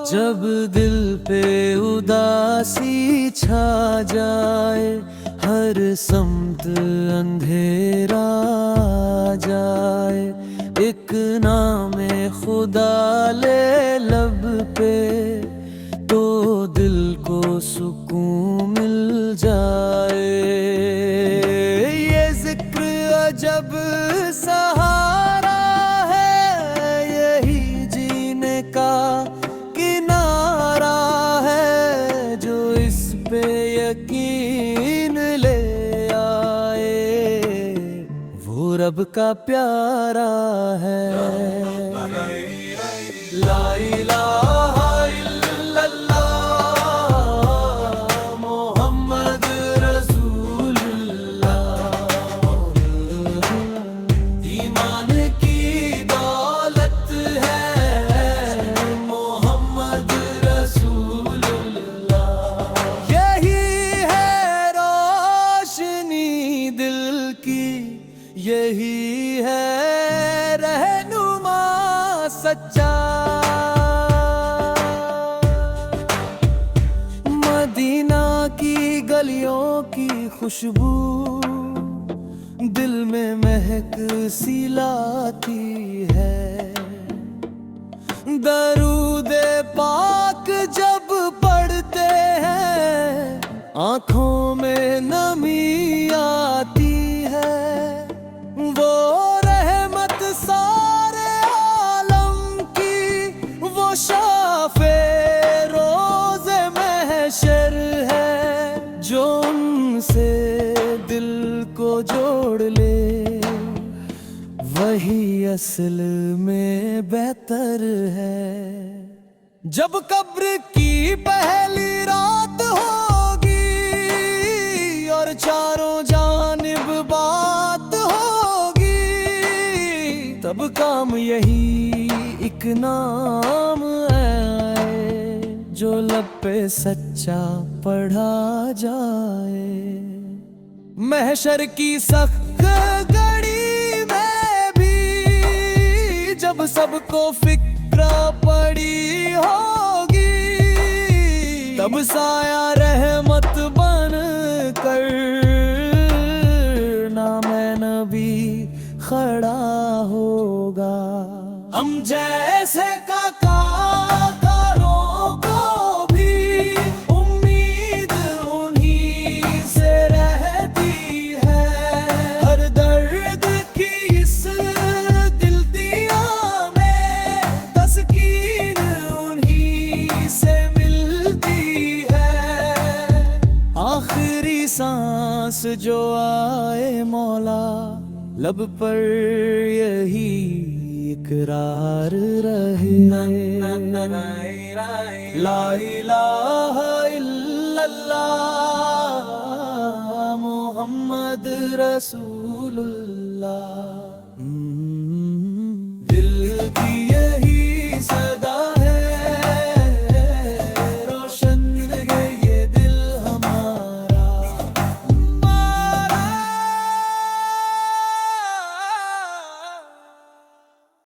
जब दिल पे उदासी छा जाए, हर समत अंधेरा आ जाए, एक नामे खुदा ले लब पे, तो दिल को सुकून मिल जाए। ये जिक्र अजब सहारा है, यही जीने का किनारा है, जो इस पे यकीन ले आए, वो रब का प्यारा है। ला इलाहा इल्लल्लाह मोहम्मद रसूलुल्लाह, ईमान की दौलत है मोहम्मद रसूलुल्लाह। यही है रोशनी दिल की, यही है रहनुमा सच्चा। मदीना की गलियों की खुशबू दिल में महक सी लाती है। दरूदे पाक जब पढ़ते हैं, आंखों में नमी आती है। वो रहमत सारे आलम की, वो शाफे रोज़े महशर है, जो उनसे दिल को जोड़ ले, वही असल में बेहतर है। जब कब्र की पहली रात होगी और चारों जानिब बात होगी, तब काम यही एक नाम आए, जो लब पे सच्चा पढ़ा जाए। महशर की सख्त घड़ी में भी, जब सबको फिक्र पड़ी होगी, तब साया रहमत बन कर नामे नबी खड़ा होगा। हम जैसे काकारों को भी उम्मीद उन्हीं से रहती है, हर दर्द की इस दिल दिया में तस्कीन उन्हीं से मिलती है। आखिरी सांस जो आए मौला, लब पर यही इकरार रहे। ला इलाहा इल्लल्लाह मोहम्मद रसूलुल्लाह।